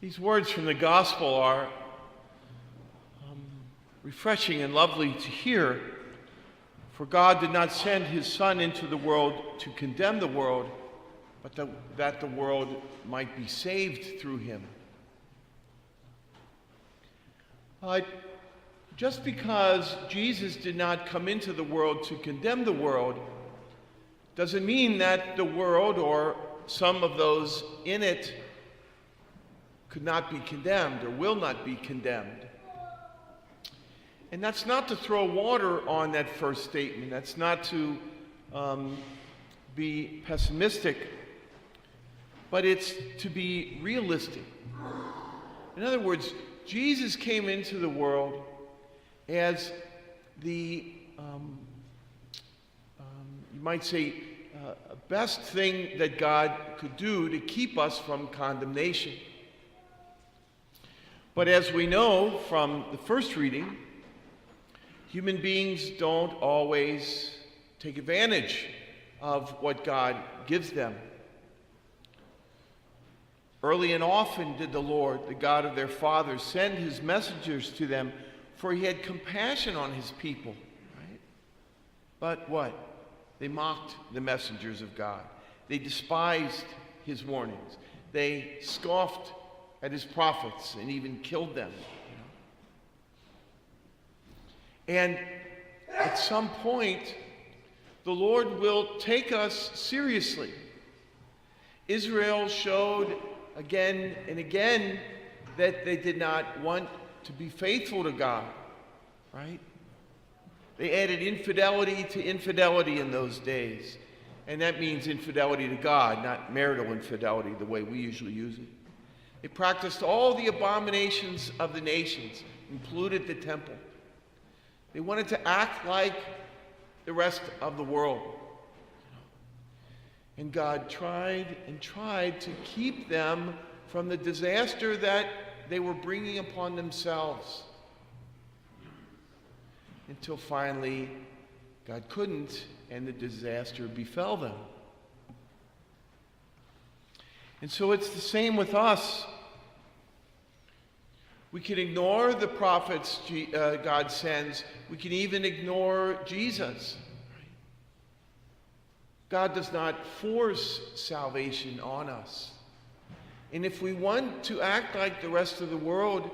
These words from the gospel are refreshing and lovely to hear. For God did not send his Son into the world to condemn the world, but that the world might be saved through him. Just because Jesus did not come into the world to condemn the world doesn't mean that the world or some of those in it could not be condemned or will not be condemned. And that's not to throw water on that first statement. That's not to be pessimistic, but it's to be realistic. In other words, Jesus came into the world as the, you might say, best thing that God could do to keep us from condemnation. But as we know from the first reading, human beings don't always take advantage of what God gives them. Early and often did the Lord, the God of their fathers, send his messengers to them, for he had compassion on his people. Right? But what? They mocked the messengers of God. They despised his warnings. They scoffed at his prophets and even killed them. And at some point, the Lord will take us seriously. Israel showed again and again that they did not want to be faithful to God, right? They added infidelity to infidelity in those days. And that means infidelity to God, not marital infidelity the way we usually use it. They practiced all the abominations of the nations, included the temple. They wanted to act like the rest of the world. And God tried and tried to keep them from the disaster that they were bringing upon themselves. Until finally, God couldn't, and the disaster befell them. And so it's the same with us. We can ignore the prophets God sends. We can even ignore Jesus. God does not force salvation on us. And if we want to act like the rest of the world,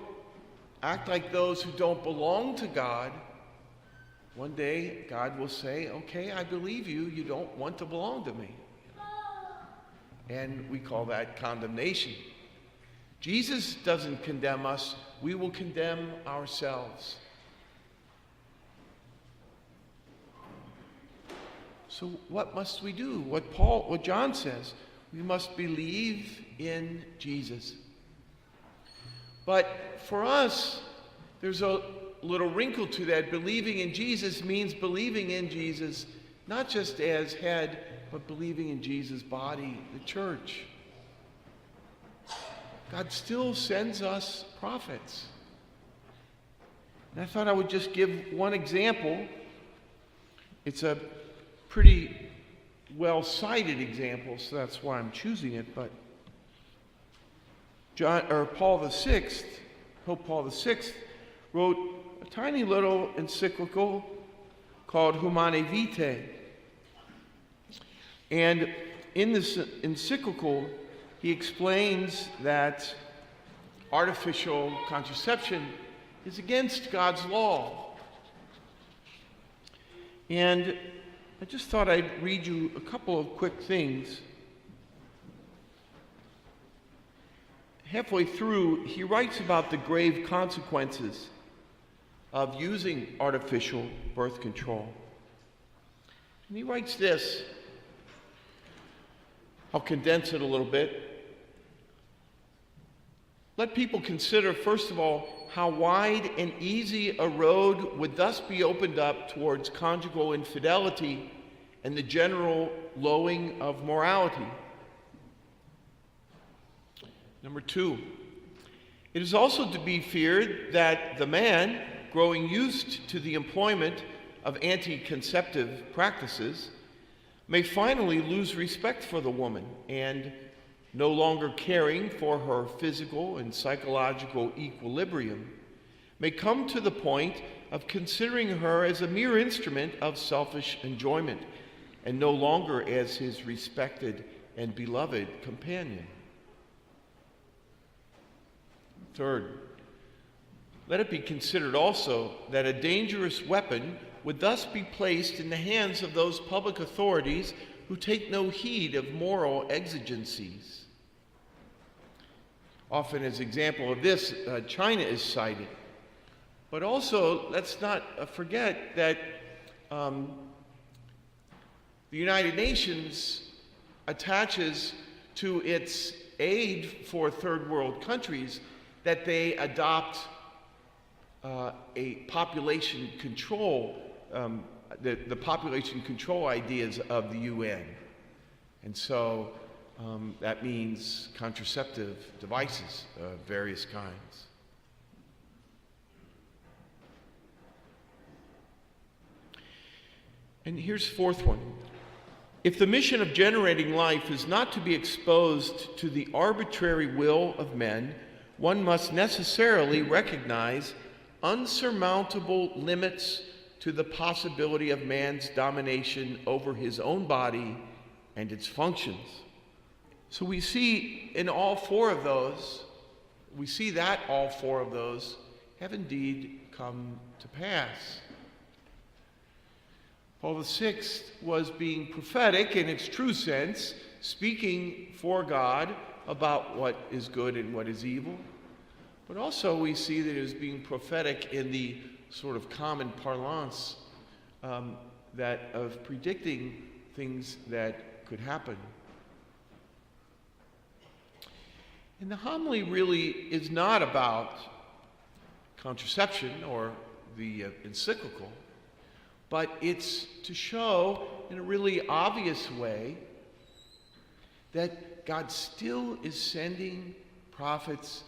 act like those who don't belong to God, one day God will say, okay, I believe you. You don't want to belong to me. And we call that condemnation. Jesus doesn't condemn us. We will condemn ourselves. So what must we do? What John says, we must believe in Jesus. But for us, there's a little wrinkle to that. Believing in Jesus means believing in Jesus, not just as head, but believing in Jesus' body, the church. God still sends us prophets. And I thought I would just give one example. It's a pretty well-cited example, so that's why I'm choosing it. But Pope Paul VI, wrote a tiny little encyclical called Humanae Vitae. And in this encyclical, he explains that artificial contraception is against God's law. And I just thought I'd read you a couple of quick things. Halfway through, he writes about the grave consequences of using artificial birth control. And he writes this. I'll condense it a little bit. Let people consider, first of all, how wide and easy a road would thus be opened up towards conjugal infidelity and the general lowing of morality. Number two, it is also to be feared that the man, growing used to the employment of anti-conceptive practices, may finally lose respect for the woman and no longer caring for her physical and psychological equilibrium, may come to the point of considering her as a mere instrument of selfish enjoyment and no longer as his respected and beloved companion. Third, let it be considered also that a dangerous weapon would thus be placed in the hands of those public authorities who take no heed of moral exigencies. Often as example of this, China is cited. But also, let's not forget that the United Nations attaches to its aid for third world countries that they adopt a population control, the population control ideas of the UN. And so that means contraceptive devices of various kinds. And here's the fourth one. If the mission of generating life is not to be exposed to the arbitrary will of men, one must necessarily recognize unsurmountable limits to the possibility of man's domination over his own body and its functions. So we see in all four of those, all four of those have indeed come to pass. Paul VI was being prophetic in its true sense, speaking for God about what is good and what is evil. But also we see that it was being prophetic in the sort of common parlance that of predicting things that could happen. And the homily really is not about contraception or the encyclical, but it's to show in a really obvious way that God still is sending prophets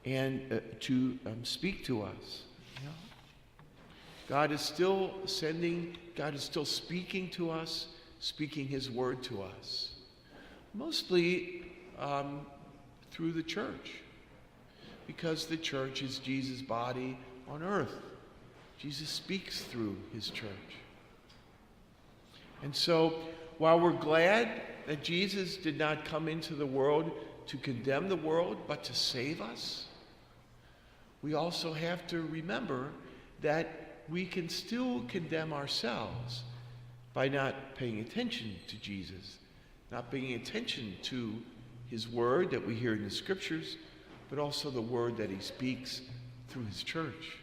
and to speak to us. You know? God is still sending, God is still speaking to us, speaking his word to us. Mostly through the church, because the church is Jesus' body on earth. Jesus speaks through his church. And so, while we're glad that Jesus did not come into the world to condemn the world, but to save us, we also have to remember that we can still condemn ourselves by not paying attention to Jesus, not paying attention to his word that we hear in the scriptures, but also the word that he speaks through his church.